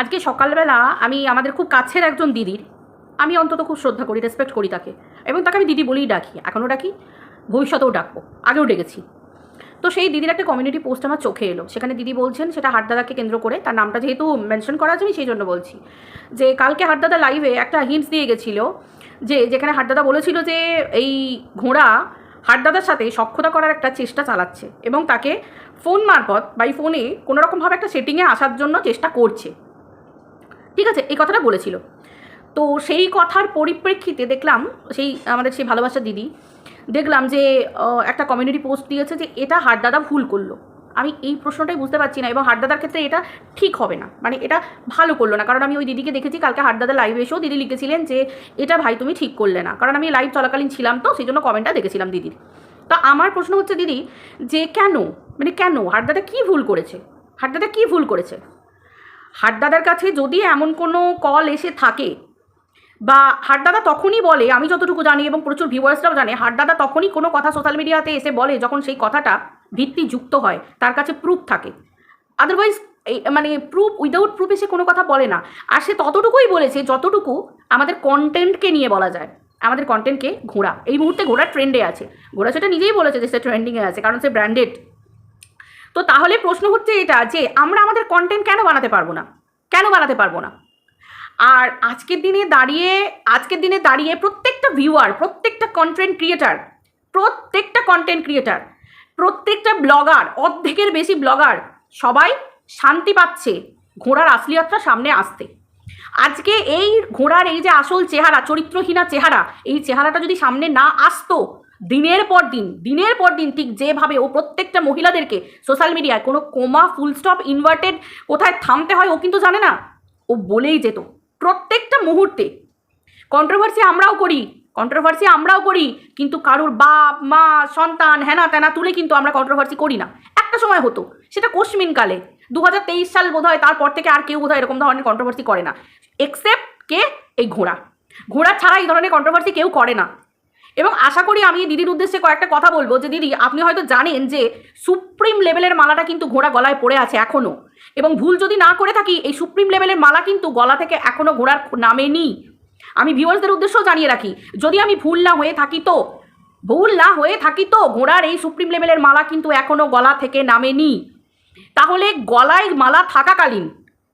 আজকে সকালবেলা আমি আমাদের খুব কাছের একজন দিদির, আমি অন্তত খুব শ্রদ্ধা করি, রেসপেক্ট করি তাকে, এবং তাকে আমি দিদি বলেই ডাকি, এখনও ডাকি, ভবিষ্যতেও ডাকবো, আগেও ডেকেছি। তো সেই দিদির একটা কমিউনিটি পোস্ট আমার চোখে এলো। সেখানে দিদি বলছেন, সেটা হাটদাদাকে কেন্দ্র করে, তার নামটা যেহেতু মেনশন করা আছে আমি সেই জন্য বলছি, যে কালকে হাটদাদা লাইভে একটা হিন্টস দিয়ে গেছিলো, যে যেখানে হাটদাদা বলেছিল যে এই ঘোড়া হাটদাদার সাথে সখ্যতা করার একটা চেষ্টা চালাচ্ছে এবং তাকে ফোন মারফত বাই ফোনে কোনোরকমভাবে একটা সেটিংয়ে আসার জন্য চেষ্টা করছে। ঠিক আছে, এই কথাটা বলেছিল। তো সেই কথার পরিপ্রেক্ষিতে দেখলাম সেই আমাদের সেই ভালোবাসার দিদি, দেখলাম যে একটা কমিউনিটি পোস্ট দিয়েছে যে এটা হাটদাদা ভুল করলো। আমি এই প্রশ্নটাই বুঝতে পারছি না, এবং হাটদাদার ক্ষেত্রে এটা ঠিক হবে না, মানে এটা ভালো করলো না। কারণ আমি ওই দিদিকে দেখেছি কালকে হাটদাদা লাইভ এসেও দিদি লিখেছিলেন যে এটা ভাই তুমি ঠিক করলে না, কারণ আমি লাইভ চলাকালীন ছিলাম, তো সেই জন্য কমেন্টটা দেখেছিলাম দিদির। তো আমার প্রশ্ন হচ্ছে দিদি, যে কেন, মানে কেন হাটদাদা কী ভুল করেছে, হাটদাদা কী ভুল করেছে? হাটদাদার কাছে যদি এমন কোনো কল এসে থাকে, বা হাটদাদা তখনই বলে, আমি যতটুকু জানি এবং প্রচুর ভিউয়ার্সরাও জানে, হাটদাদা তখনই কোনো কথা সোশ্যাল মিডিয়াতে এসে বলে যখন সেই কথাটা ভিত্তিযুক্ত হয়, তার কাছে প্রুফ থাকে। আদারওয়াইজ মানে প্রুফ, উইদাউট প্রুফ এসে কোনো কথা বলে না। আর সে ততটুকুই বলেছে যতটুকু আমাদের কন্টেন্টকে নিয়ে বলা যায়। আমাদের কন্টেন্টকে, ঘোড়া এই মুহূর্তে ঘোড়া ট্রেন্ডে আছে, ঘোড়া সেটা নিজেই বলেছে যে সে ট্রেন্ডিংয়ে আছে, কারণ সে ব্র্যান্ডেড। তো তাহলে প্রশ্ন হচ্ছে এটা, যে আমরা আমাদের কন্টেন্ট কেন বানাতে পারবো না, কেন বানাতে পারবো না? আর আজকের দিনে দাঁড়িয়ে প্রত্যেকটা ভিউয়ার, প্রত্যেকটা কন্টেন্ট ক্রিয়েটার, প্রত্যেকটা ব্লগার, অর্ধেকের বেশি ব্লগার সবাই শান্তি পাচ্ছে ঘোড়ার আসলিয়তটা সামনে আসতে। আজকে এই ঘোড়ার এই যে আসল চেহারা, চরিত্রহীনা চেহারা, এই চেহারাটা যদি সামনে না আসতো, দিনের পর দিন ঠিক যেভাবে ও প্রত্যেকটা মহিলাদেরকে সোশ্যাল মিডিয়ায় কোনো কোমা, ফুল স্টপ, ইনভার্টেড কোথায় থামতে হয় ও কিন্তু জানে না, ও বলেই যেত প্রত্যেকটা মুহূর্তে। কন্ট্রোভার্সি আমরাও করি, কিন্তু কারুর বাপ মা সন্তান হেনা তেনা তুলে কিন্তু আমরা কন্ট্রোভার্সি করি না। একটা সময় হতো, সেটা কোশ্মিনকালে 2023 সাল বোধ হয়, তারপর থেকে আর কেউ বোধ হয় এরকম ধরনের কন্ট্রোভার্সি করে না, এক্সেপ্ট কে, এই ঘোড়া ছাড়া এই ধরনের কন্ট্রোভার্সি কেউ করে না। এবং আশা করি আমি দিদির উদ্দেশ্যে কয়েকটা কথা বলবো, যে দিদি আপনি হয়তো জানেন যে সুপ্রিম লেভেলের মালাটা কিন্তু ঘোড়া গলায় পড়ে আছে এখনও, এবং ভুল যদি না করে থাকি, এই সুপ্রিম লেভেলের মালা কিন্তু গলা থেকে এখনও ঘোড়ার নামেনি। আমি ভিউয়ার্সদের উদ্দেশ্যেও জানিয়ে রাখি, যদি আমি ভুল না হয়ে থাকি তো ঘোড়ার এই সুপ্রিম লেভেলের মালা কিন্তু এখনও গলা থেকে নামেনি। তাহলে গলায় মালা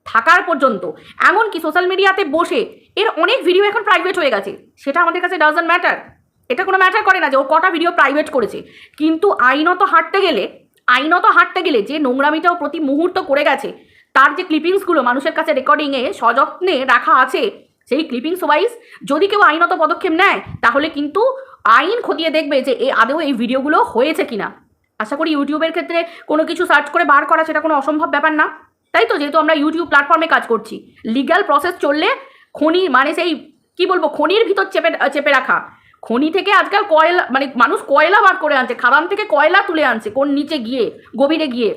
থাকার পর্যন্ত, এমনকি সোশ্যাল মিডিয়াতে বসে এর অনেক ভিডিও এখন প্রাইভেট হয়ে গেছে, সেটা আমাদের কাছে ডাজন্ট ম্যাটার, এটা কোনো ম্যাটার করে না যে ও কটা ভিডিও প্রাইভেট করেছে। কিন্তু আইনত হাঁটতে গেলে যে নোংরামিটাও প্রতি মুহূর্ত করে গেছে, তার যে ক্লিপিংসগুলো মানুষের কাছে রেকর্ডিংয়ে সযত্নে রাখা আছে, সেই ক্লিপিংস ওয়াইজ যদি কেউ আইনত পদক্ষেপ নেয়, তাহলে কিন্তু আইন খতিয়ে দেখবে যে আদৌ এই ভিডিওগুলো হয়েছে কিনা। আশা করি ইউটিউবের ক্ষেত্রে কোনো কিছু সার্চ করে বার করা সেটা কোনো অসম্ভব ব্যাপার না, তাই তো? যেহেতু আমরা ইউটিউব প্ল্যাটফর্মে কাজ করছি, লিগ্যাল প্রসেস চললে খনি, মানে সেই কি বলবো, খনির ভিতর চেপে রাখা, খনি থেকে আজকাল কয়লা, মানে মানুষ কয়লা বার করে আনছে, খাদান থেকে কয়লা তুলে আনছে, কোন নিচে গিয়ে, গভীরে গিয়ে,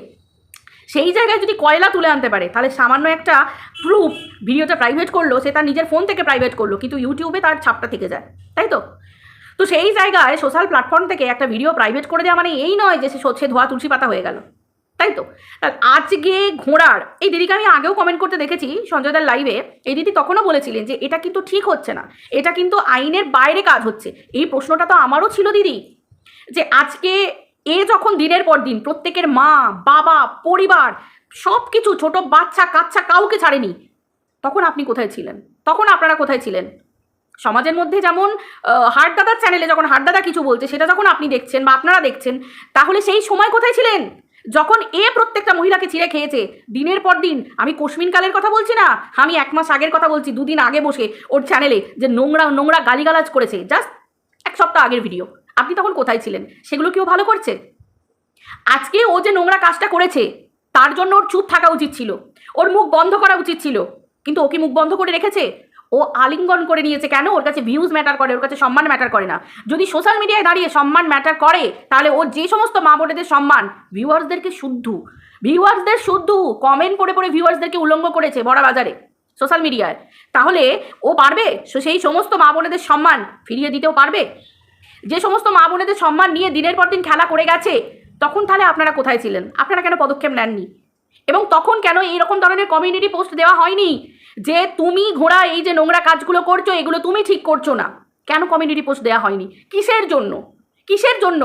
সেই জায়গায় যদি কয়লা তুলে আনতে পারে, তাহলে সামান্য একটা প্রুফ, ভিডিওটা প্রাইভেট করলো, সে তার নিজের ফোন থেকে প্রাইভেট করলো, কিন্তু ইউটিউবে তার ছাপটা থেকে যায়, তাই তো? তো সেই জায়গায় সোশ্যাল প্ল্যাটফর্ম থেকে একটা ভিডিও প্রাইভেট করে দেওয়া মানে এই নয় যে সে ধোয়া তুলসী পাতা হয়ে গেল, তাই তো? আজকে ঘোড়ার এই দিদিকে আমি আগেও কমেন্ট করতে দেখেছি সঞ্জয়দার লাইভে, এই দিদি তখনও বলেছিলেন যে এটা কিন্তু ঠিক হচ্ছে না, এটা কিন্তু আইনের বাইরে কাজ হচ্ছে। এই প্রশ্নটা তো আমারও ছিল দিদি, যে আজকে যখন দিনের পর দিন প্রত্যেকের মা বাবা পরিবার সব কিছু, ছোট বাচ্চা কাচ্চা কাউকে ছাড়েনি, তখন আপনি কোথায় ছিলেন? তখন আপনারা কোথায় ছিলেন? সমাজের মধ্যে যেমন হাটদাদার চ্যানেলে যখন হাটদাদা কিছু বলছে, সেটা যখন আপনি দেখছেন বা আপনারা দেখছেন, তাহলে সেই সময় কোথায় ছিলেন যখন প্রত্যেকটা মহিলাকে ছিঁড়ে খেয়েছে দিনের পর দিন? আমি কোশ্মিনকালের কথা বলছি না, আমি 1 মাস আগের কথা বলছি, 2 দিন আগে বসে ওর চ্যানেলে যে নোংরা গালিগালাজ করেছে, জাস্ট 1 সপ্তাহ আগের ভিডিও। আপনি তখন কোথায় ছিলেন? সেগুলো কেউ ভালো করছে? আজকে ও যে নোংরা কাজটা করেছে, তার জন্য ওর চুপ থাকা উচিত ছিল, ওর মুখ বন্ধ করা উচিত ছিল, কিন্তু ও কি মুখ বন্ধ করে রেখেছে? ও আলিঙ্গন করে নিয়েছে। কেন? ওর কাছে ভিউজ ম্যাটার করে, ওর কাছে সম্মান ম্যাটার করে না। যদি সোশ্যাল মিডিয়ায় দাঁড়িয়ে সম্মান ম্যাটার করে, তাহলে ওর যে সমস্ত মা বোনেদের সম্মান, ভিউয়ার্সদের শুদ্ধ কমেন্ট পড়ে ভিউয়ার্সদেরকে উলঙ্গ করেছে বড় বাজারে সোশ্যাল মিডিয়ায়, তাহলে ও পারবে সেই সমস্ত মা বোনেদের সম্মান ফিরিয়ে দিতেও পারবে? যে সমস্ত মা বোনেদের সম্মান নিয়ে দিনের পর দিন খেলা করে গেছে, তখন তাহলে আপনারা কোথায় ছিলেন? আপনারা কেন পদক্ষেপ নেননি? এবং তখন কেন এইরকম ধরনের কমিউনিটি পোস্ট দেওয়া হয়নি যে তুমি ঘোড়া এই যে নোংরা কাজগুলো করছো এগুলো তুমি ঠিক করছো না? কেন কমিউনিটি পোস্ট দেওয়া হয়নি? কিসের জন্য? কিসের জন্য?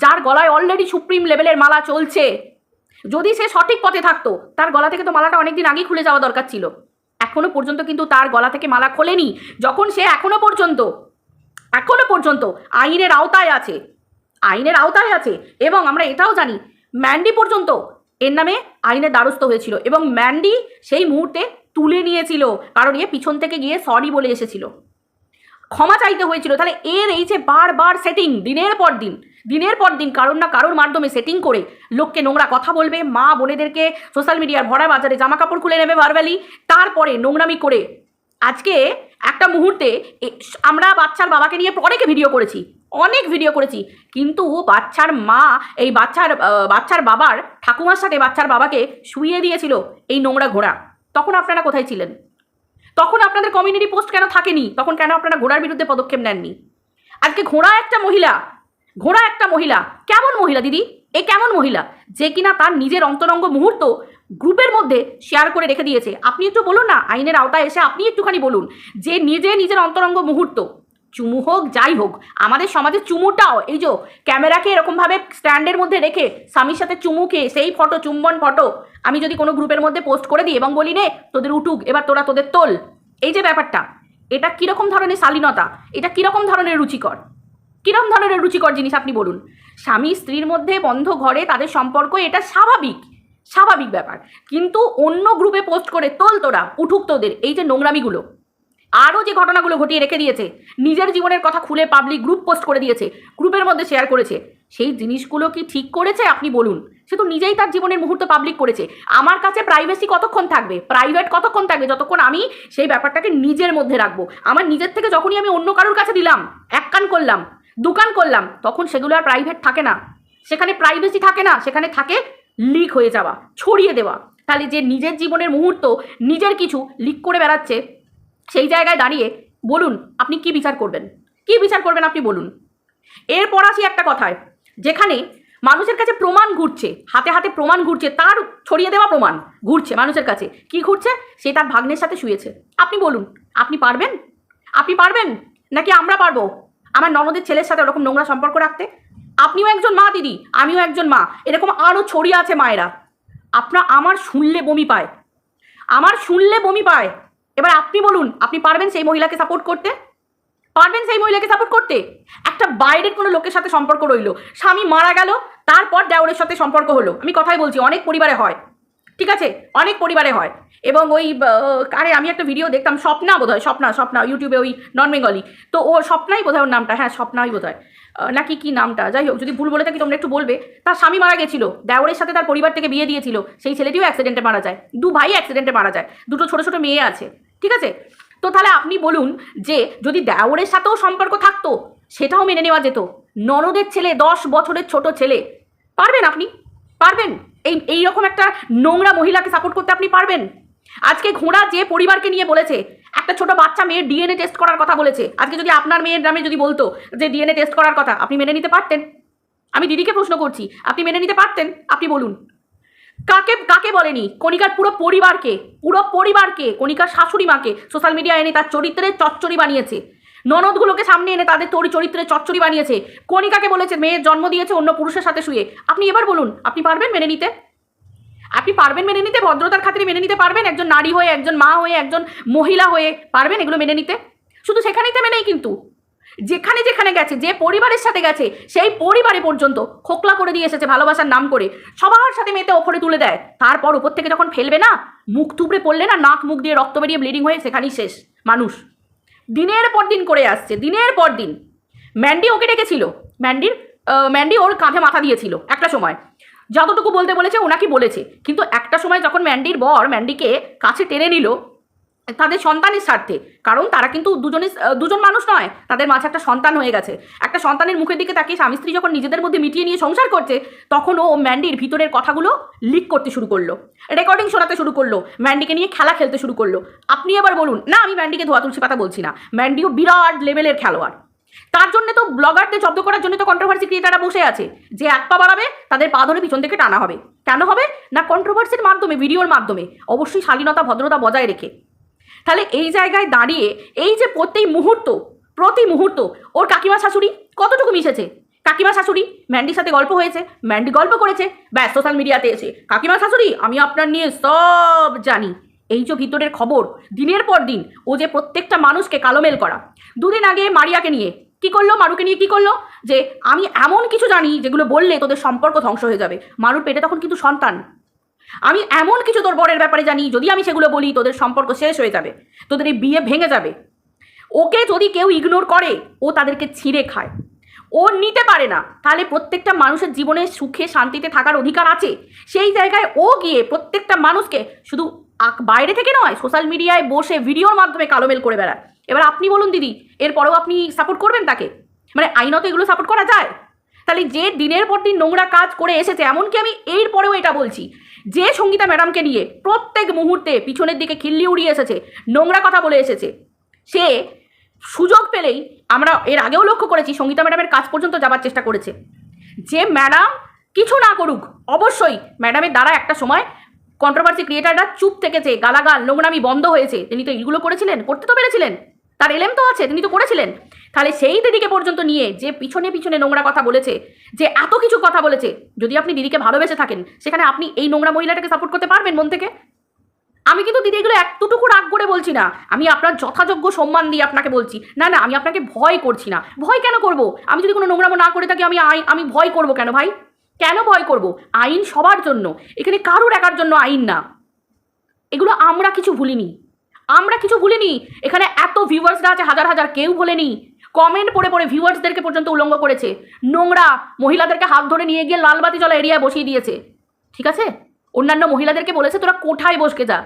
যার গলায় অলরেডি সুপ্রিম লেভেলের মালা চলছে, যদি সে সঠিক পথে থাকতো তার গলা থেকে তো মালাটা অনেকদিন আগেই খুলে যাওয়া দরকার ছিল। এখনো পর্যন্ত কিন্তু তার গলা থেকে মালা খোলেনি, যখন সে এখনো পর্যন্ত আইনের আওতায় আছে, আইনের আওতায় আছে। এবং আমরা এটাও জানি ম্যান্ডি পর্যন্ত এর নামে আইনের দ্বারস্থ হয়েছিল এবং ম্যান্ডি সেই মুহূর্তে তুলে নিয়েছিল, কারণ এ পিছন থেকে গিয়ে সরি বলে এসেছিল, ক্ষমা চাইতে হয়েছিল। তাহলে এর এই যে বারবার সেটিং, দিনের পর দিন কারোর না কারোর মাধ্যমে সেটিং করে লোককে নোংরা কথা বলবে, মা বোনেদেরকে সোশ্যাল মিডিয়ার ভরা বাজারে জামা কাপড় খুলে নেবে ভার্বালি, তারপরে নোংরামি করে আজকে একটা মুহূর্তে আমরা বাচ্চার বাবাকে নিয়ে অনেক ভিডিও করেছি, কিন্তু বাচ্চার মা এই বাচ্চার বাবার ঠাকুমার সাথে বাচ্চার বাবাকে শুইয়ে দিয়েছিল এই নোংরা ঘোড়া। তখন আপনারা কোথায় ছিলেন? তখন আপনাদের কমিউনিটি পোস্ট কেন থাকেনি? তখন কেন আপনারা ঘোড়ার বিরুদ্ধে পদক্ষেপ নেননি? আজকে ঘোড়া একটা মহিলা, কেমন মহিলা দিদি? এ কেমন মহিলা যে কিনা তার নিজের অন্তরঙ্গ মুহূর্ত গ্রুপের মধ্যে শেয়ার করে রেখে দিয়েছে? আপনি একটু বলুন না, আইনের আওতায় এসে আপনি একটুখানি বলুন যে নিজের অন্তরঙ্গ মুহূর্ত, চুমু হোক যাই হোক, আমাদের সমাজে চুমুটাও এই যে ক্যামেরাকে এরকমভাবে স্ট্যান্ডের মধ্যে রেখে স্বামীর সাথে চুমু খেয়ে সেই ফটো, চুম্বন ফটো আমি যদি কোনো গ্রুপের মধ্যে পোস্ট করে দিই এবং বলি নে তোদের উঠুক এবার তোরা তোদের তোল, এই যে ব্যাপারটা, এটা কীরকম ধরনের শালীনতা? এটা কীরকম ধরনের রুচিকর জিনিস আপনি বলুন? স্বামী স্ত্রীর মধ্যে বন্ধ ঘরে তাদের সম্পর্ক, এটা স্বাভাবিক ব্যাপার, কিন্তু অন্য গ্রুপে পোস্ট করে তোল তোরা, উঠুক তোদের, এই যে নোংরামিগুলো, আরও যে ঘটনাগুলো ঘটিয়ে রেখে দিয়েছে, নিজের জীবনের কথা খুলে পাবলিক গ্রুপ পোস্ট করে দিয়েছে, গ্রুপের মধ্যে শেয়ার করেছে, সেই জিনিসগুলো কি ঠিক করেছে? আপনি বলুন। সে তো নিজেই তার জীবনের মুহূর্ত পাবলিক করেছে। আমার কাছে প্রাইভেসি কতক্ষণ থাকবে, প্রাইভেট কতক্ষণ থাকবে? যতক্ষণ আমি সেই ব্যাপারটাকে নিজের মধ্যে রাখবো। আমার নিজের থেকে যখনই আমি অন্য কারোর কাছে দিলাম, এক কান করলাম, দুকান করলাম, তখন সেগুলো আর প্রাইভেট থাকে না, সেখানে প্রাইভেসি থাকে না, সেখানে থাকে লিক হয়ে যাওয়া, ছড়িয়ে দেওয়া। তাহলে যে নিজের জীবনের মুহূর্ত নিজের কিছু লিক করে বেড়াচ্ছে, সেই জায়গায় দাঁড়িয়ে বলুন আপনি কি বিচার করবেন? আপনি বলুন। এরপর আসি একটা কথায়, যেখানে মানুষের কাছে প্রমাণ ঘুরছে, হাতে প্রমাণ ঘুরছে, তার ছড়িয়ে দেওয়া প্রমাণ ঘুরছে মানুষের কাছে। কি ঘুরছে? সে তার ভাগ্নের সাথে শুয়েছে। আপনি বলুন, আপনি পারবেন নাকি আমরা পারবো আমার ননদের ছেলের সাথে ওরকম নোংরা সম্পর্ক রাখতে? আপনিও একজন মা দিদি, আমিও একজন মা, এরকম আরও ছড়িয়ে আছে মায়েরা। আমার শুনলে বমি পায়। এবার আপনি বলুন, আপনি পারবেন সেই মহিলাকে সাপোর্ট করতে? একটা বাইরের কোনো লোকের সাথে সম্পর্ক রইলো, স্বামী মারা গেল, তারপর দেওরের সাথে সম্পর্ক হলো। আমি কথাই বলছি, অনেক পরিবারে হয়, ঠিক আছে, অনেক পরিবারে হয়। এবং ওই আমি একটা ভিডিও দেখতাম, স্বপ্না বোধহয়, স্বপ্না ইউটিউবে, ওই নন বেঙ্গলি, তো ও স্বপ্নাই বোধহয় ওর নামটা, হ্যাঁ স্বপ্নাই বোধহয়, নাকি কি নামটা, যাই হোক, যদি ভুল বলে থাকি তোমরা একটু বলবে। তার স্বামী মারা গেছিল, দেওরের সাথে তার পরিবার থেকে বিয়ে দিয়েছিল, সেই ছেলেটিও অ্যাক্সিডেন্টে মারা যায়, দু ভাই অ্যাক্সিডেন্টে মারা যায়, দুটো ছোট ছোট মেয়ে আছে, ঠিক আছে। তো তাহলে আপনি বলুন যে যদি দেওরের সাথেও সম্পর্ক থাকতো সেটাও মেনে নেওয়া যেত, ননদের ছেলে 10 বছরের ছোট ছেলে, পারবেন এইরকম একটা নোংরা মহিলাকে সাপোর্ট করতে? আপনি পারবেন? আজকে ঘোড়া যে পরিবারকে নিয়ে বলেছে, একটা ছোট বাচ্চা মেয়ের ডিএনএ টেস্ট করার কথা বলেছে, আজকে যদি আপনার মেয়ের নামে যদি বলতো যে ডিএনএ টেস্ট করার কথা, আপনি মেনে নিতে পারতেন? আমি দিদিকে প্রশ্ন করছি, আপনি মেনে নিতে পারতেন? আপনি বলুন। কাকে বলেনি? কণিকার পুরো পরিবারকে, কণিকার শাশুড়ি মাকে সোশ্যাল মিডিয়া এনে তার চরিত্রের চচ্চড়ি বানিয়েছে, ননদগুলোকে সামনে এনে তাদের চরিত্রের চচ্চড়ি বানিয়েছে, কণিকাকে বলেছে মেয়ের জন্ম দিয়েছে অন্য পুরুষের সাথে শুয়ে। আপনি এবার বলুন, আপনি পারবেন মেনে নিতে? ভদ্রতার খাতিরে মেনে নিতে পারবেন? একজন নারী হয়ে, একজন মা হয়ে, একজন মহিলা হয়ে পারবেন এগুলো মেনে নিতে? শুধু সেখানেই থেমে নেই কিন্তু, যেখানে গেছে, যে পরিবারের সাথে গেছে, সেই পরিবারে পর্যন্ত খোকলা করে দিয়ে এসেছে ভালোবাসার নাম করে, সবার সাথে মেয়েতে ওপরে তুলে দেয়, তারপর উপর থেকে যখন ফেলবে না, মুখ থুবড়ে পড়লে না, নাক মুখ দিয়ে রক্ত বেরিয়ে ব্লিডিং হয়ে সেখানেই শেষ মানুষ। দিনের পর দিন করে আসছে, ম্যান্ডি ওকে ডেকেছিল, ম্যান্ডি ওর কাঁধে মাথা দিয়েছিল একটা সময়, যতটুকু বলতে বলেছে ওনাকে বলেছে, কিন্তু একটা সময় যখন ম্যান্ডির বর ম্যান্ডিকে কাছে টেনে নিল তাদের সন্তানের স্বার্থে, কারণ তারা কিন্তু দুজন মানুষ নয়, তাদের মাঝে একটা সন্তান হয়ে গেছে, একটা সন্তানের মুখের দিকে তাকিয়ে স্বামী স্ত্রী যখন নিজেদের মধ্যে মিটিয়ে নিয়ে সংসার করছে, তখন ও ম্যান্ডির ভিতরের কথাগুলো লিক করতে শুরু করলো, রেকর্ডিং শোনাতে শুরু করলো, ম্যান্ডিকে নিয়ে খেলা খেলতে শুরু করলো। আপনি এবার বলুন না, আমি ম্যান্ডিকে ধোয়া তুলসী পাতা বলছি না, ম্যান্ডিও বিরাট লেভেলের খেলোয়াড়, তার জন্য তো ব্লগারদের জব্দ করার জন্য তো কন্ট্রোভার্সি ক্রিয়েটাররা বসে আছে, যে এক পা বাড়াবে তাদের পা ধরে পিছন থেকে টানা হবে। কেন হবে না? কন্ট্রোভার্সির মাধ্যমে, ভিডিওর মাধ্যমে, অবশ্যই শালীনতা ভদ্রতা বজায় রেখে। তাহলে এই জায়গায় দাঁড়িয়ে এই যে প্রতি মুহূর্ত ওর কাকিমা শাশুড়ি কতটুকু মিশেছে? কাকিমা শাশুড়ি ম্যান্ডির সাথে গল্প হয়েছে, ম্যান্ডি গল্প করেছে, ব্যাস সোশ্যাল মিডিয়াতে এসে কাকিমা শাশুড়ি আমি আপনার নিয়ে সব জানি। এই যে ভিতরের খবর দিনের পর দিন ও যে প্রত্যেকটা মানুষকে কালোমেল করা। দুদিন আগে মারিয়াকে নিয়ে কি করলো, মারুকে নিয়ে কি করলো, যে আমি এমন কিছু জানি যেগুলো বললে তোদের সম্পর্ক ধ্বংস হয়ে যাবে। মারুর পেটে তখন কিন্তু সন্তান। আমি এমন কিছু তোর বরের ব্যাপারে জানি, যদি আমি সেগুলো বলি তোদের সম্পর্ক শেষ হয়ে যাবে, তোদের এই বিয়ে ভেঙে যাবে। ওকে যদি কেউ ইগনোর করে ও তাদেরকে ছিঁড়ে খায়, ও নিতে পারে না। তাহলে প্রত্যেকটা মানুষের জীবনে সুখে শান্তিতে থাকার অধিকার আছে। সেই জায়গায় ও গিয়ে প্রত্যেকটা মানুষকে শুধু বাইরে থেকে নয়, সোশ্যাল মিডিয়ায় বসে ভিডিওর মাধ্যমে কালোমেল করে বেড়ায়। এবার আপনি বলুন দিদি, এরপরেও আপনি সাপোর্ট করবেন তাকে? মানে আইনত এগুলো সাপোর্ট করা যায়? তাহলে যে দিনের পর দিন নোংরা কাজ করে এসেছে, এমনকি আমি এরপরেও এটা বলছি, যে সঙ্গীতা ম্যাডামকে নিয়ে প্রত্যেক মুহূর্তে পিছনের দিকে খিল্লি উড়িয়ে এসেছে, নোংরা কথা বলে এসেছে, সে সুযোগ পেলেই, আমরা এর আগেও লক্ষ্য করেছি, সঙ্গীতা ম্যাডামের কাজ পর্যন্ত যাবার চেষ্টা করেছে। যে ম্যাডাম কিছু না করুক, অবশ্যই ম্যাডামের দ্বারা একটা সময় কন্ট্রোভার্সি ক্রিয়েটাররা চুপ থেকেছে, গালাগাল নোংরামি বন্ধ হয়েছে। তিনি তো এইগুলো করেছিলেন, করতে তো পেরেছিলেন, তার এলেম তো আছে, তিনি তো করেছিলেন। তাহলে সেই দিদিকে পর্যন্ত নিয়ে যে পিছনে পিছনে নোংরা কথা বলেছে, যে এত কিছু কথা বলেছে, যদি আপনি দিদিকে ভালোবেসে থাকেন, সেখানে আপনি এই নোংরা মহিলাটাকে সাপোর্ট করতে পারবেন মন থেকে? আমি কিন্তু দিদি এগুলো একটুটুকু রাগ করে বলছি না, আমি আপনার যথাযোগ্য সম্মান দিয়ে আপনাকে বলছি। না না, আমি আপনাকে ভয় করছি না। ভয় কেন করব? আমি যদি কোনো নোংরামো না করে থাকি, আমি ভয় করব কেন ভাই? কেন ভয় করব? আইন সবার জন্য, এখানে কারোর একার জন্য আইন না। এগুলো আমরা কিছু ভুলিনি। এখানে এত ভিউয়ার্সরা আছে হাজার হাজার, কেউ ভোলেনি। কমেন্ট পড়ে পড়ে ভিউয়ার্সদেরকে পর্যন্ত উলঙ্গ করেছে, নোংরা মহিলাদেরকে হাত ধরে নিয়ে গিয়ে লালবাতি জ্বলা এরিয়ায় বসিয়ে দিয়েছে। ঠিক আছে, অন্যান্য মহিলাদেরকে বলেছে তোরা কোঠায় বসকে যা,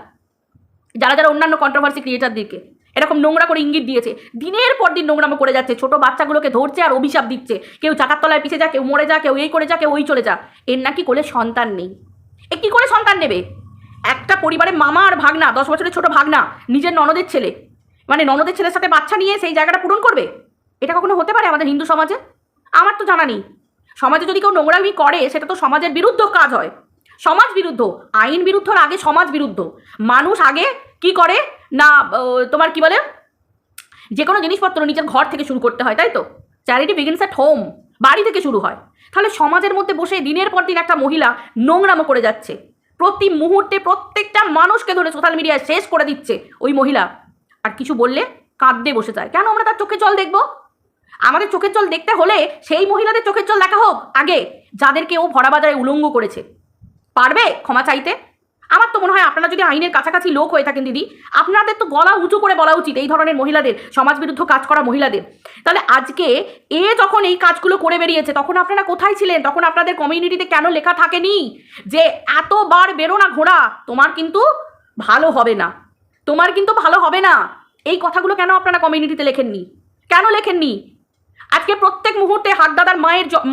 যারা অন্যান্য কন্ট্রোভার্সি ক্রিয়েটারদেরকে এরকম নোংরা করে ইঙ্গিত দিয়েছে। দিনের পর দিন নোংরামো করে যাচ্ছে, ছোট বাচ্চাগুলোকে ধরছে আর অভিশাপ দিচ্ছে, কেউ চাকার তলায় পিছে যা, কেউ মরে যা, কেউ এই করে যা, কেউ ওই চলে যা। এর নাকি কোলে সন্তান নেই। এ কী করে সন্তান নেবে? একটা পরিবারে মামা আর ভাগনা, 10 বছরের ছোট ভাগনা, নিজের ননদের ছেলে, মানে ননদের ছেলের সাথে বাচ্চা নিয়ে সেই জায়গাটা পূরণ করবে? এটা কখনো হতে পারে আমাদের হিন্দু সমাজে? আমার তো জানা নেই। সমাজে যদি কেউ নোংরামি করে, সেটা তো সমাজের বিরুদ্ধ কাজ হয়। সমাজ বিরুদ্ধ, আইন বিরুদ্ধর আগে সমাজ বিরুদ্ধ। মানুষ আগে কি করে না, তোমার কি বলে, যে কোনো জিনিসপত্র নিজের ঘর থেকে শুরু করতে হয়, তাই তো? চ্যারিটি বিগিনস অ্যাট হোম, বাড়ি থেকে শুরু হয়। তাহলে সমাজের মধ্যে বসে দিনের পর দিন একটা মহিলা নোংরামো করে যাচ্ছে, প্রতি মুহূর্তে প্রত্যেকটা মানুষকে ধরে সোশ্যাল মিডিয়ায় শেষ করে দিচ্ছে ওই মহিলা। আর কিছু বললে কাঁদতে বসে যায়। কেন আমরা তার চোখের জল দেখব? আমাদের চোখের জল দেখতে হলে সেই মহিলাদের চোখের জল দেখা হোক আগে, যাদেরকে ও ভরা বাজারে উলঙ্গ করেছে। পারবে ক্ষমা চাইতে? আমার তো মনে হয় আপনারা যদি আইনের কাছাকাছি লোক হয়ে থাকেন দিদি, আপনাদের তো গলা উঁচু করে বলা উচিত এই ধরনের মহিলাদের, সমাজ বিরুদ্ধ কাজ করা মহিলাদের। তাহলে আজকে যখন এই কাজগুলো করে বেরিয়েছে, তখন আপনারা কোথায় ছিলেন? তখন আপনাদের কমিউনিটিতে কেন লেখা থাকেনি যে এতবার বেরো না ঘোড়া, তোমার কিন্তু ভালো হবে না? এই কথাগুলো কেন আপনারা কমিউনিটিতে লেখেননি? কেন লেখেননি? আজকে প্রত্যেক মুহূর্তে হাটদাদার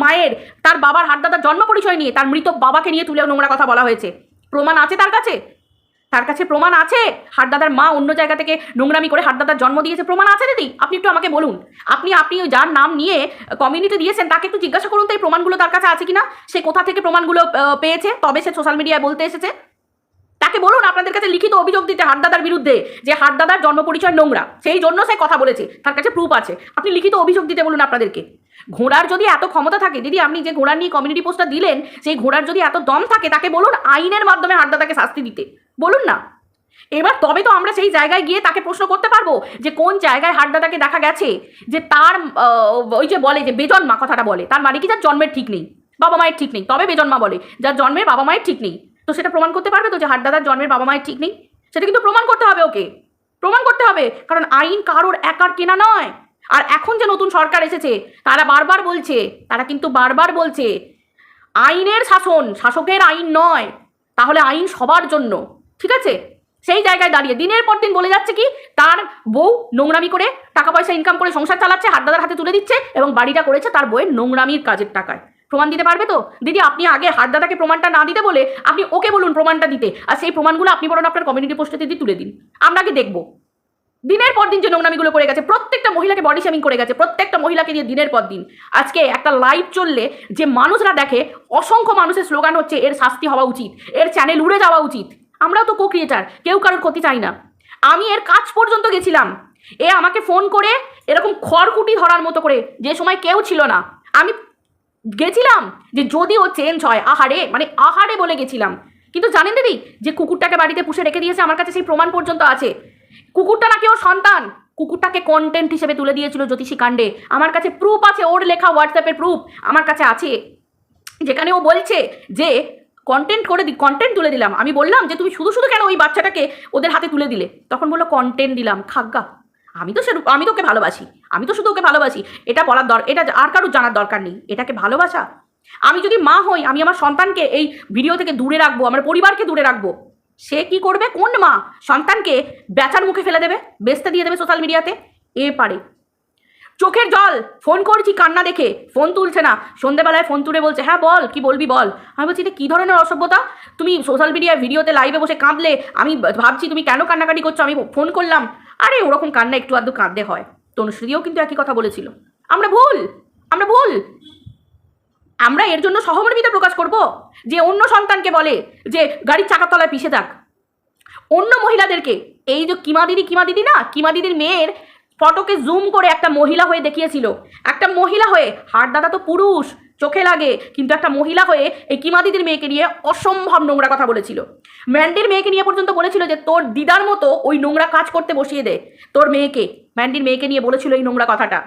মায়ের তার বাবার হাটদাদার জন্ম পরিচয় নিয়ে তার মৃত বাবাকে নিয়ে তুলে নোংরা কথা বলা হয়েছে। প্রমাণ আছে তার কাছে প্রমাণ আছে? হাটদাদার মা অন্য জায়গা থেকে নোংরামি করে হাটদাদার জন্ম দিয়েছে, প্রমাণ আছে দিদি? আপনি একটু আমাকে বলুন। আপনি যার নাম নিয়ে কমিউনিটি দিয়েছেন তাকে একটু জিজ্ঞাসা করুন তো এই প্রমাণগুলো তার কাছে আছে কিনা, সে কোথা থেকে প্রমাণগুলো পেয়েছে, তবে সে সোশ্যাল মিডিয়ায় বলতে এসেছে। তাকে বলুন আপনাদের কাছে লিখিত অভিযোগ দিতে হাটদাদার বিরুদ্ধে, যে হাটদাদার জন্ম পরিচয় নোংরা, সেই জন্য সে কথা বলেছে, তার কাছে প্রুফ আছে। আপনি লিখিত অভিযোগ দিতে বলুন আপনাদেরকে। ঘোড়ার যদি এত ক্ষমতা থাকে দিদি, আপনি যে ঘোড়ার নিয়ে কমিউনিটি পোস্টটা দিলেন, সেই ঘোড়ার যদি এত দম থাকে, তাকে বলুন আইনের মাধ্যমে হাটদাদাকে শাস্তি দিতে বলুন না। এবার তবে তো আমরা সেই জায়গায় গিয়ে তাকে প্রশ্ন করতে পারবো যে কোন জায়গায় হাটদাদাকে দেখা গেছে যে তার ওই যে বলে যে বেজন্মা কথাটা বলে, তার মানে কি যার জন্মের ঠিক নেই, বাবা মায়ের ঠিক নেই, তবে বেজন্মা বলে, যার জন্মের বাবা মায়ের ঠিক নেই। তো সেটা প্রমাণ করতে পারবে তো যে হাটদাদার জন্মের বাবা মায়ের ঠিক নেই? সেটা কিন্তু প্রমাণ করতে হবে, ওকে প্রমাণ করতে হবে। কারণ আইন কারোর একার কেনা নয়। আর এখন যে নতুন সরকার এসেছে, তারা কিন্তু বারবার বলছে আইনের শাসন, শাসকের আইন নয়। তাহলে আইন সবার জন্য, ঠিক আছে? সেই জায়গায় দাঁড়িয়ে দিনের পর দিন বলে যাচ্ছে কি তার বউ নোংরামি করে টাকা পয়সা ইনকাম করে সংসার চালাচ্ছে, হাটদাদার হাতে তুলে দিচ্ছে, এবং বাড়িটা করেছে তার বউয়ের নোংরামির কাজের টাকায়। প্রমাণ দিতে পারবে তো দিদি? আপনি আগে হাটদাদাকে প্রমাণটা না দিতে বলে আপনি ওকে বলুন প্রমাণটা দিতে, আর সেই প্রমাণগুলো আপনি বরং আপনার কমিউনিটি পোস্টে দিয়ে তুলে দিন, আমরা আগে দেখবো। দিনের পর দিন যে নোংরামিগুলো করে গেছে, প্রত্যেকটা মহিলাকে বডি শেমিং করে গেছে, প্রত্যেকটা মহিলাকে দিয়ে দিনের পর দিন। আজকে একটা লাইভ চললে যে মানুষরা দেখে, অসংখ্য মানুষের স্লোগান হচ্ছে এর শাস্তি হওয়া উচিত, এর চ্যানেল উড়ে যাওয়া উচিত। আমরাও তো কো ক্রিয়েটার, কেউ কারোর ক্ষতি চাই না। আমি এর কাজ পর্যন্ত গেছিলাম, এ আমাকে ফোন করে এরকম খড়কুটি ধরার মতো করে, যে সময় কেউ ছিল না, আমি গেছিলাম যে যদি ও চেঞ্জ হয়, আহারে মানে আহারে বলে গেছিলাম। কিন্তু জানেন দিদি, যে কুকুরটাকে বাড়িতে পুষে রেখে দিয়েছে, আমার কাছে সেই প্রমাণ পর্যন্ত আছে। কুকুরটা নাকি ওর সন্তান, কুকুরটাকে কন্টেন্ট হিসেবে তুলে দিয়েছিল জ্যোতিষী কাণ্ডে। আমার কাছে প্রুফ আছে, ওর লেখা হোয়াটসঅ্যাপের প্রুফ আমার কাছে আছে, যেখানে ও বলছে যে কন্টেন্ট তুলে দিলাম। আমি বললাম যে তুমি শুধু শুধু কেন ওই বাচ্চাটাকে ওদের হাতে তুলে দিলে? তখন বললো কন্টেন্ট দিলাম। খাগ্গা, আমি তো ওকে ভালোবাসি, আমি তো শুধু ওকে ভালোবাসি, এটা বলার এটা আর কারোর জানার দরকার নেই। এটাকে ভালোবাসা? আমি যদি মা হই, আমি আমার সন্তানকে এই ভিডিও থেকে দূরে রাখবো, আমার পরিবারকে দূরে রাখবো। সে কি করবে? কোন মা সন্তানকে বেচার মুখে ফেলে দেবে, বেচতে দিয়ে দেবে সোশ্যাল মিডিয়াতে? এ পারে। চোখের জল, ফোন করছি কান্না দেখে, ফোন তুলছে না। সন্ধ্যেবেলায় ফোন তুলে বলছে হ্যাঁ বল, কি বলবি বল। আমি বলছি এটা কী ধরনের অসভ্যতা? তুমি সোশ্যাল মিডিয়ায় ভিডিওতে লাইভে বসে কাঁদলে, আমি ভাবছি তুমি কেন কান্নাকাটি করছো, আমি ফোন করলাম। আরে ওরকম কান্না একটু আধটু কাঁদতে হয়। তনুশ্রীও কিন্তু একই কথা বলেছিল। আমরা ভুল। আমরা এর জন্য সহমর্মিতা প্রকাশ করব যে অন্য সন্তানকে বলে যে গাড়ির চাকার তলায় পিষে থাক। অন্য মহিলাদেরকে, এই যে কিমা দিদি না, কিমা দিদির মেয়ের ফটোকে জুম করে একটা মহিলা হয়ে দেখিয়েছিল। একটা মহিলা হয়ে, হার দাদা তো পুরুষ, চোখে লাগে, কিন্তু একটা মহিলা হয়ে এই কিমা দিদির মেয়েকে নিয়ে অসম্ভব নোংরা কথা বলেছিল। ম্যান্ডির মেয়েকে নিয়ে পর্যন্ত বলেছিল যে তোর দিদার মতো ওই নোংরা কাজ করতে বসিয়ে দে তোর মেয়েকে। ম্যান্ডির মেয়েকে নিয়ে বলেছিল এই নোংরা কথাটা।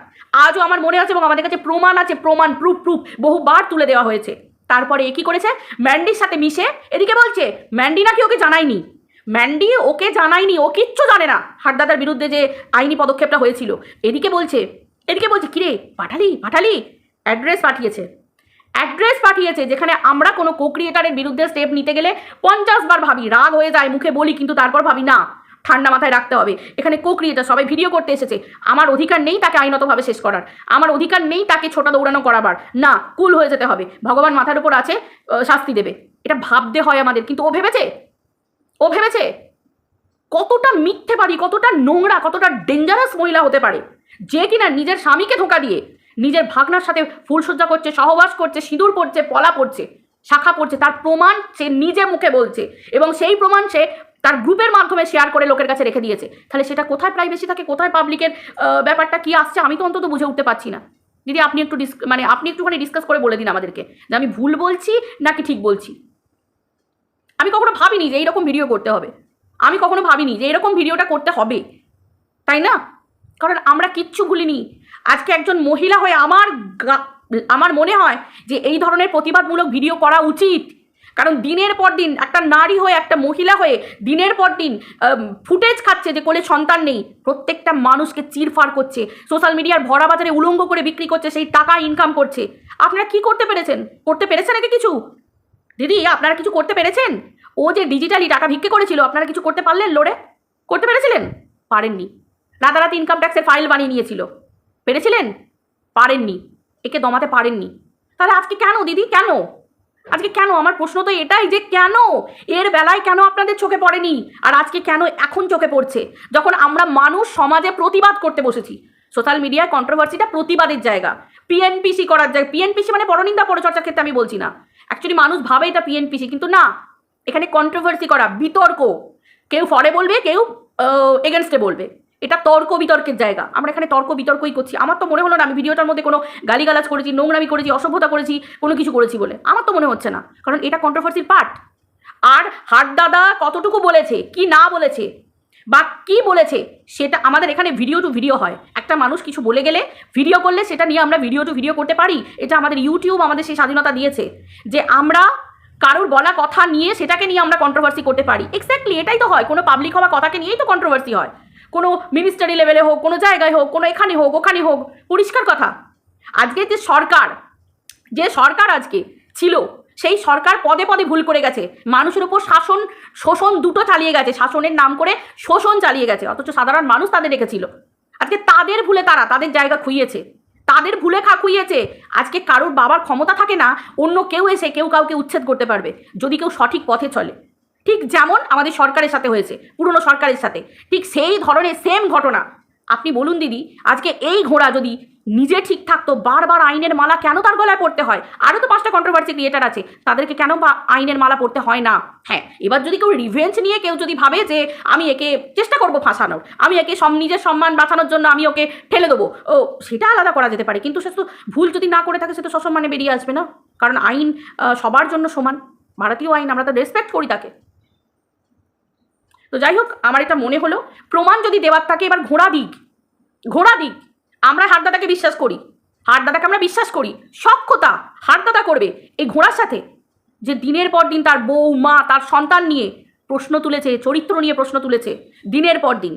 আজও আমার মনে আছে এবং আমাদের কাছে প্রমাণ আছে, প্রুফ বহুবার তুলে দেওয়া হয়েছে। তারপরে এ কী করেছে? ম্যান্ডির সাথে মিশে এদিকে বলছে ম্যান্ডি নাকি ওকে জানায়নি। ম্যান্ডি ওকে জানায়নি, ও কিচ্ছু জানে না হারদাদার বিরুদ্ধে যে আইনি পদক্ষেপটা হয়েছিল। এদিকে বলছে কিরে পাঠালি অ্যাড্রেস পাঠিয়েছে, যেখানে আমরা কোনো কো ক্রিয়েটারের বিরুদ্ধে স্টেপ নিতে গেলে 50 বার ভাবি, রাগ হয়ে যায়, মুখে বলি, কিন্তু তারপর ভাবি না, ঠান্ডা মাথায় রাখতে হবে। এখানে কো ক্রিয়েটার সবাই ভিডিও করতে এসেছে, আমার অধিকার নেই তাকে আইনতভাবে শেষ করার, আমার অধিকার নেই তাকে ছোটা দৌড়ানো করাবার, না, কুল হয়ে যেতে হবে, ভগবান মাথার উপর আছে, শাস্তি দেবে। এটা ভাবতে হয় আমাদের। কিন্তু ও ভেবেছে কতটা মিথ্যেবাদী, কতটা নোংরা, কতটা ডেঞ্জারাস মহিলা হতে পারে, যে কিনা নিজের স্বামীকে ধোঁকা দিয়ে নিজের ভাগনার সাথে ফুলসজ্জা করছে, সহবাস করছে, সিঁদুর পড়ছে, পলা পড়ছে, শাখা পড়ছে। তার প্রমাণ সে নিজে মুখে বলছে এবং সেই প্রমাণ সে তার গ্রুপের মাধ্যমে শেয়ার করে লোকের কাছে রেখে দিয়েছে। তাহলে সেটা কোথায় প্রাইভেসি থাকে, কোথায় পাবলিকের ব্যাপারটা কি আসছে, আমি তো অন্তত বুঝে উঠতে পারছি না। দিদি আপনি একটুখানি ডিসকাস করে বলে দিন আমাদেরকে যে আমি ভুল বলছি নাকি ঠিক বলছি। আমি কখনো ভাবিনি যে এইরকম ভিডিও করতে হবে, আমি কখনো ভাবিনি যে এরকম ভিডিওটা করতে হবে, তাই না? কারণ আমরা কিচ্ছু ভুলিনি। আজকে একজন মহিলা হয়ে আমার মনে হয় যে এই ধরনের প্রতিবাদমূলক ভিডিও করা উচিত। কারণ দিনের পর দিন একটা নারী হয়ে, একটা মহিলা হয়ে দিনের পর দিন ফুটেজ খাচ্ছে যে কোলে সন্তান নেই, প্রত্যেকটা মানুষকে চিরফার করছে, সোশ্যাল মিডিয়ার ভরা বাজারে উলঙ্গ করে বিক্রি করছে, সেই টাকা ইনকাম করছে। আপনারা কি করতে পেরেছেন নাকি কিছু? দিদি আপনারা কিছু করতে পেরেছেন? ও যে ডিজিটালি টাকা ভিক্ষে করেছিল, আপনারা কিছু করতে পারলেন? করতে পেরেছিলেন? পারেননি। রাতারাতি ইনকাম ট্যাক্সের ফাইল বানিয়ে নিয়েছিল, পেরেছিলেন? পারেননি। একে দমাতে পারেননি। তাহলে আজকে কেন দিদি, আজকে কেন? আমার প্রশ্ন তো এটাই যে কেন এর বেলায় কেন আপনাদের চোখে পড়েনি, আর আজকে কেন এখন চোখে পড়ছে, যখন আমরা মানুষ সমাজে প্রতিবাদ করতে বসেছি। সোশ্যাল মিডিয়ায় কন্ট্রোভার্সিটা প্রতিবাদের জায়গা, পিএনপিসি করার জায়গা। পিএনপিসি মানে পরনিন্দা পরচর্চার ক্ষেত্রে আমি বলছি না, অ্যাকচুয়ালি মানুষ ভাবে এটা পিএনপিসি, কিন্তু না, এখানে কন্ট্রোভার্সি করা, বিতর্ক, কেউ ফরে বলবে, কেউ এগেনস্টে বলবে, এটা তর্ক বিতর্কের জায়গা। আমরা এখানে তর্ক বিতর্কই করছি। আমার তো মনে হলো না আমি ভিডিওটার মধ্যে কোনো গালিগালাজ করেছি, নোংরামি করেছি, অসভ্যতা করেছি, কোনো কিছু করেছি বলে আমার তো মনে হচ্ছে না, কারণ এটা কন্ট্রোভার্সির পার্ট। আর হারদাদা কতটুকু বলেছে, কি না বলেছে বা কি বলেছে, সেটা আমাদের এখানে ভিডিও টু ভিডিও হয়। একটা মানুষ কিছু বলে গেলে ভিডিও করলে সেটা নিয়ে আমরা ভিডিও টু ভিডিও করতে পারি। এটা আমাদের ইউটিউব আমাদের সেই স্বাধীনতা দিয়েছে যে আমরা কারোর বলা কথা নিয়ে সেটাকে নিয়ে আমরা কন্ট্রোভার্সি করতে পারি। এক্স্যাক্টলি এটাই তো হয়, কোনো পাবলিক হওয়া কথাকে নিয়েই তো কন্ট্রোভার্সি হয়, কোনো মিনিস্টারি লেভেলে হোক, কোনো জায়গায় হোক, কোনো এখানে হোক ওখানে হোক, পরিষ্কার কথা। আজকে যে সরকার আজকে ছিল, সেই সরকার পদে পদে ভুল করে গেছে, মানুষের উপর শোষণ দুটো চালিয়ে গেছে, শাসনের নাম করে শোষণ চালিয়ে গেছে, অথচ সাধারণ মানুষ তাদের রেখেছিল। আজকে তাদের ভুলে তারা তাদের জায়গা খুইয়েছে, তাদের ভুলে খুইয়েছে। আজকে কারোর বাবার ক্ষমতা থাকে না অন্য কেউ এসে কেউ কাউকে উচ্ছেদ করতে পারবে যদি কেউ সঠিক পথে চলে। ঠিক যেমন আমাদের সরকারের সাথে হয়েছে, পুরনো সরকারের সাথে ঠিক সেই ধরনের সেম ঘটনা। আপনি বলুন দিদি, আজকে এই ঘোড়া যদি নিজে ঠিক থাকতো, বারবার আইনের মালা কেন তার গলায় পড়তে হয়? আরও তো 5টা কন্ট্রোভার্সি ক্রিয়েটার আছে, তাদেরকে কেন আইনের মালা পড়তে হয় না? হ্যাঁ, এবার যদি কেউ রিভেঞ্জ নিয়ে কেউ যদি ভাবে যে আমি একে চেষ্টা করব ফাঁসানোর, আমি একে নিজের সম্মান বাঁচানোর জন্য আমি ওকে ঠেলে দেবো, ও সেটা আলাদা করা যেতে পারে, কিন্তু সে তো ভুল যদি না করে থাকে সে তো সসম্মানে বেরিয়ে আসবে না। কারণ আইন সবার জন্য সমান, ভারতীয় আইন, আমরা তো রেসপেক্ট করি তাকে। তো যাই হোক, আমার এটা মনে হলো প্রমাণ যদি দেওয়ার থাকে এবার ঘোড়া দিক। আমরা হারদাদাকে বিশ্বাস করি, হারদাদাকে আমরা বিশ্বাস করি, সক্ষতা হারদাদা করবে এই ঘোড়ার সাথে, যে দিনের পর দিন তার বউ, মা, তার সন্তান নিয়ে প্রশ্ন তুলেছে, চরিত্র নিয়ে প্রশ্ন তুলেছে দিনের পর দিন,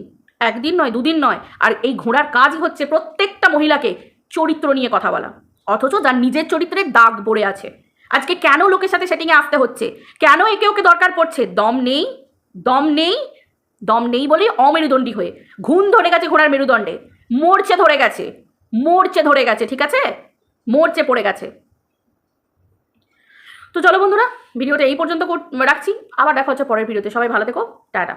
একদিন নয়, দুদিন নয়। আর এই ঘোড়ার কাজই হচ্ছে প্রত্যেকটা মহিলাকে চরিত্র নিয়ে কথা বলা, অথচ যার নিজের চরিত্রের দাগ পড়ে আছে। আজকে কেন লোকের সাথে সেটিংয়ে আসতে হচ্ছে, কেন একে ওকে দরকার পড়ছে? দম নেই বলেই অমেরুদণ্ডী হয়ে ঘুণ ধরে গেছে ঘোড়ার মেরুদণ্ডে, মরচে ধরে গেছে, ঠিক আছে, মরচে পড়ে গেছে। তো চলো বন্ধুরা, ভিডিওটা এই পর্যন্ত রাখছি, আবার দেখা হচ্ছে পরের ভিডিওতে। সবাই ভালো থেকো, টাটা।